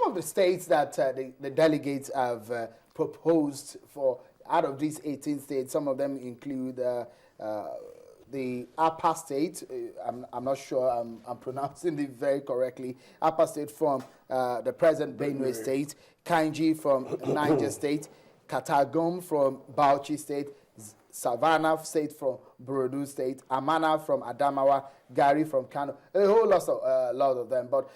of the states that the delegates have proposed for, out of these 18 states, some of them include the Upper State. I'm not sure I'm pronouncing it very correctly. Upper State from the present Benue State, Kainji from Niger State, Katagum from Bauchi State, Savannah State from Borodu State, Amana from Adamawa, Gari from Kano, a whole lot of them. But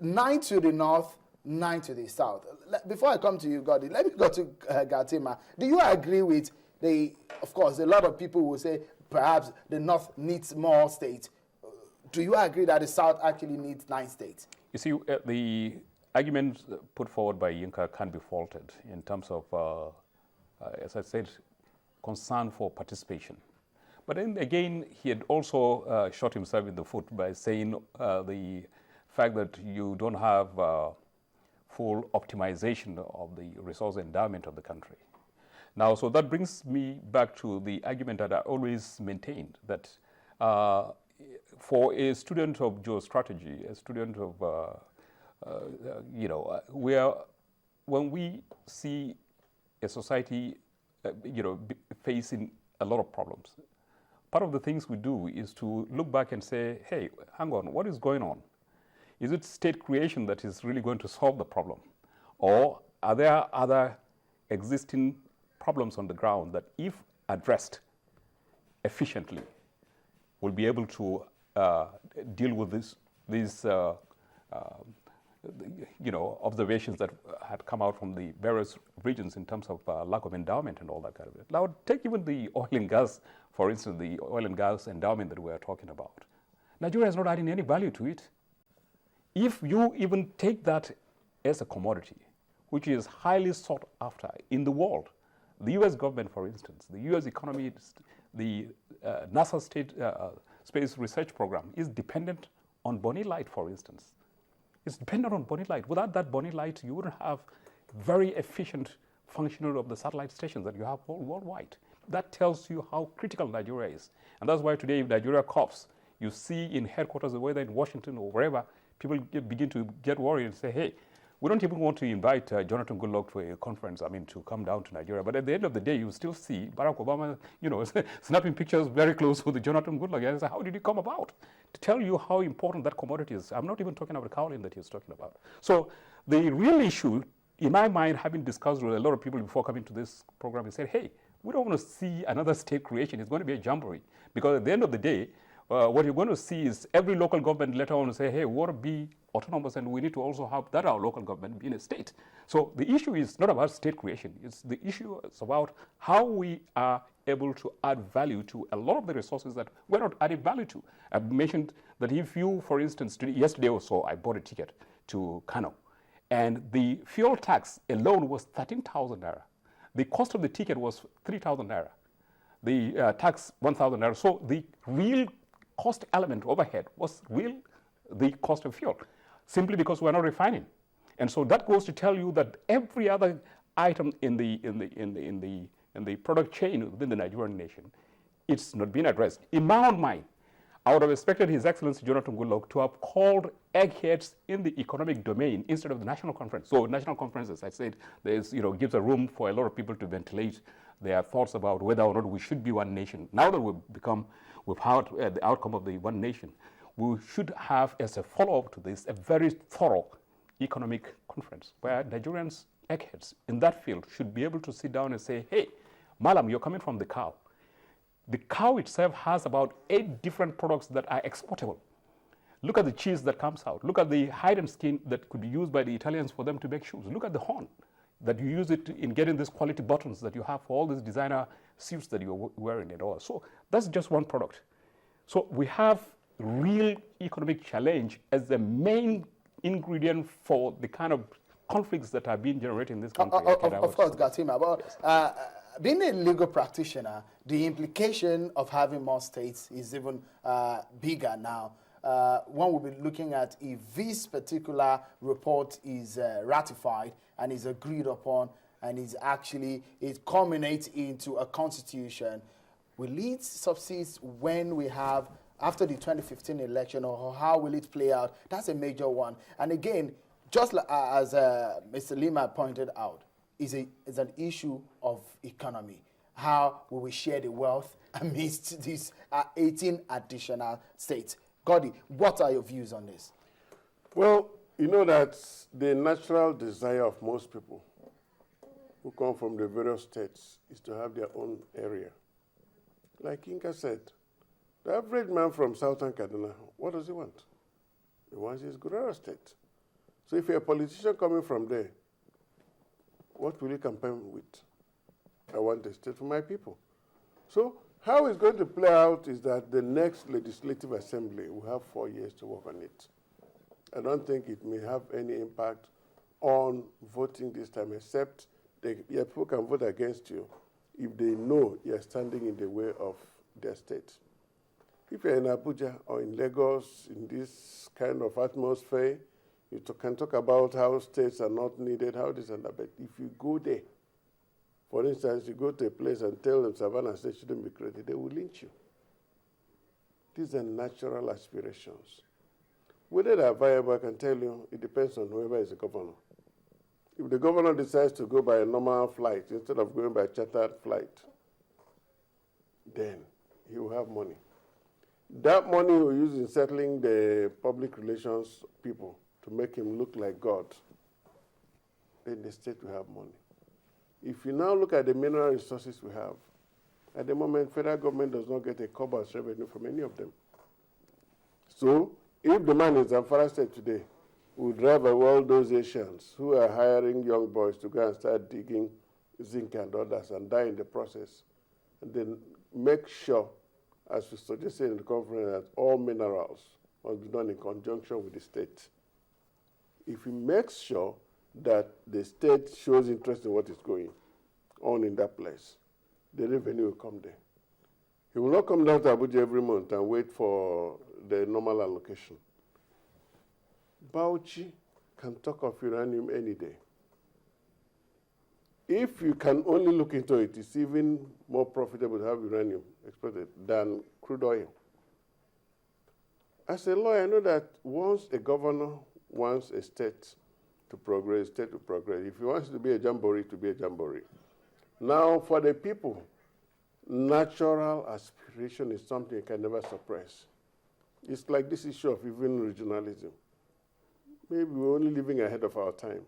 9 to the north, 9 to the south. Before I come to you, Godi, let me go to Gatima. Do you agree with of course, a lot of people will say perhaps the north needs more states. Do you agree that the south actually needs 9 states? You see, the argument put forward by Yinka can be faulted in terms of, as I said, concern for participation. But then again, he had also shot himself in the foot by saying the fact that you don't have full optimization of the resource endowment of the country. Now, so that brings me back to the argument that I always maintained, that for a student of geostrategy, a student of, when we see a society, facing a lot of problems, part of the things we do is to look back and say, hey, hang on, what is going on? Is it state creation that is really going to solve the problem? Or are there other existing problems on the ground that, if addressed efficiently, will be able to deal with these observations that had come out from the various regions in terms of lack of endowment and all that kind of it. Now, take even the oil and gas, for instance, the oil and gas endowment that we are talking about. Nigeria is not adding any value to it. If you even take that as a commodity, which is highly sought after in the world, the U.S. government, for instance, the U.S. economy, the NASA Space Research Program is dependent on Bonny Light, for instance. It's dependent on Bonny Light. Without that Bonny Light, you wouldn't have very efficient functioning of the satellite stations that you have worldwide. That tells you how critical Nigeria is. And that's why today, if Nigeria coughs, you see in headquarters, whether in Washington or wherever, people begin to get worried and say, hey, we don't even want to invite Jonathan Goodluck to a conference, to come down to Nigeria. But at the end of the day, you still see Barack Obama, snapping pictures very close with Jonathan Goodluck. And say, how did it come about? To tell you how important that commodity is. I'm not even talking about the kaolin that he's talking about. So the real issue, in my mind, having discussed with a lot of people before coming to this program, is said, hey, we don't want to see another state creation. It's going to be a jamboree. Because at the end of the day, what you're going to see is every local government later on say, hey, we want to be autonomous, and we need to also have that our local government be in a state. So the issue is not about state creation. The issue is about how we are able to add value to a lot of the resources that we're not adding value to. I've mentioned that if you, for instance, yesterday or so, I bought a ticket to Kano, and the fuel tax alone was 13,000 naira. The cost of the ticket was 3,000 naira. The tax, 1,000 naira. So the real cost element overhead was the cost of fuel, simply because we're not refining. And so that goes to tell you that every other item in the product chain within the Nigerian nation, it's not been addressed. In my own mind, I would have expected His Excellency Jonathan Goodluck to have called eggheads in the economic domain instead of the national conference. So national conference, as I said, gives a room for a lot of people to ventilate their thoughts about whether or not we should be one nation. Now that we've had the outcome of the one nation, we should have, as a follow-up to this, a very thorough economic conference where Nigerians, eggheads in that field, should be able to sit down and say, hey, Malam, you're coming from the cow. The cow itself has about 8 different products that are exportable. Look at the cheese that comes out. Look at the hide and skin that could be used by the Italians for them to make shoes. Look at the horn that you use it in getting these quality buttons that you have for all these designer suits that you're wearing and all. So that's just one product. So we have real economic challenge as the main ingredient for the kind of conflicts that are being generated in this country. Of course, Gatima. But being a legal practitioner, the implication of having more states is even bigger now. One will be looking at if this particular report is ratified and is agreed upon and it culminates into a constitution. Will it succeed when we have, after the 2015 election, or how will it play out? That's a major one. And again, just like, as Mr. Lima pointed out, is an issue of economy. How will we share the wealth amidst these 18 additional states? Gordy, what are your views on this? Well, you know that the natural desire of most people who come from the various states is to have their own area. Like Yinka said, the average man from Southern Kaduna, what does he want? He wants his Gurara state. So if you're a politician coming from there, what will you campaign with? I want a state for my people. So how it's going to play out is that the next legislative assembly will have 4 years to work on it. I don't think it may have any impact on voting this time, except people can vote against you if they know you're standing in the way of their state. If you're in Abuja or in Lagos, in this kind of atmosphere, you can talk about how states are not needed, how this and that, but if you go there, for instance, you go to a place and tell them Savannah State shouldn't be created, they will lynch you. These are natural aspirations. Whether they are viable, I can tell you, it depends on whoever is the governor. If the governor decides to go by a normal flight instead of going by a chartered flight, then he will have money. That money he will use in settling the public relations people to make him look like God, then the state will have money. If you now look at the mineral resources we have, at the moment, federal government does not get a kobo as revenue from any of them. So, if the man in Zamfara State today would drive away all those Asians who are hiring young boys to go and start digging zinc and others and die in the process, and then make sure, as we suggested in the conference, that all minerals must be done in conjunction with the state. If he makes sure that the state shows interest in what is going on in that place, the revenue will come there. He will not come down to Abuja every month and wait for the normal allocation. Bauchi can talk of uranium any day. If you can only look into it, it's even more profitable to have uranium exploited than crude oil. As a lawyer, I know that once a governor wants a state to progress, state to progress. If he wants to be a jamboree, to be a jamboree. Now, for the people, natural aspiration is something you can never suppress. It's like this issue of even regionalism. Maybe we're only living ahead of our time.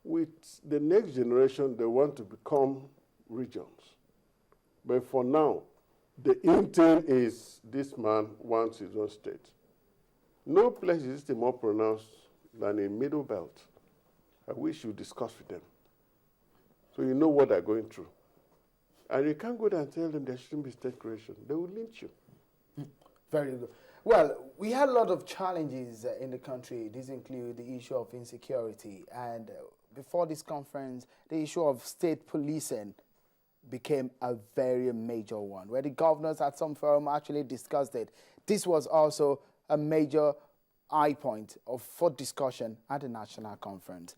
With the next generation, they want to become regions. But for now, the intent is this man wants his own state. No place is more pronounced than a middle belt. I wish you discuss with them, so you know what they're going through. And you can't go there and tell them there shouldn't be state creation. They will lynch you. Very good. Well, we had a lot of challenges in the country. These include the issue of insecurity. And before this conference, the issue of state policing became a very major one, where the governors at some forum actually discussed it. This was also a major high point for discussion at the national conference.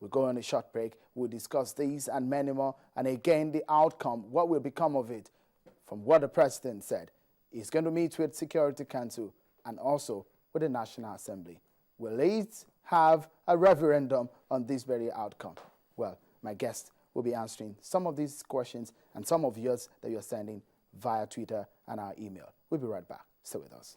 We'll go on a short break. We'll discuss these and many more. And again, the outcome, what will become of it, from what the president said. He's going to meet with Security Council and also with the National Assembly. Will it have a referendum on this very outcome? Well, my guest will be answering some of these questions and some of yours that you're sending via Twitter and our email. We'll be right back. Stay with us.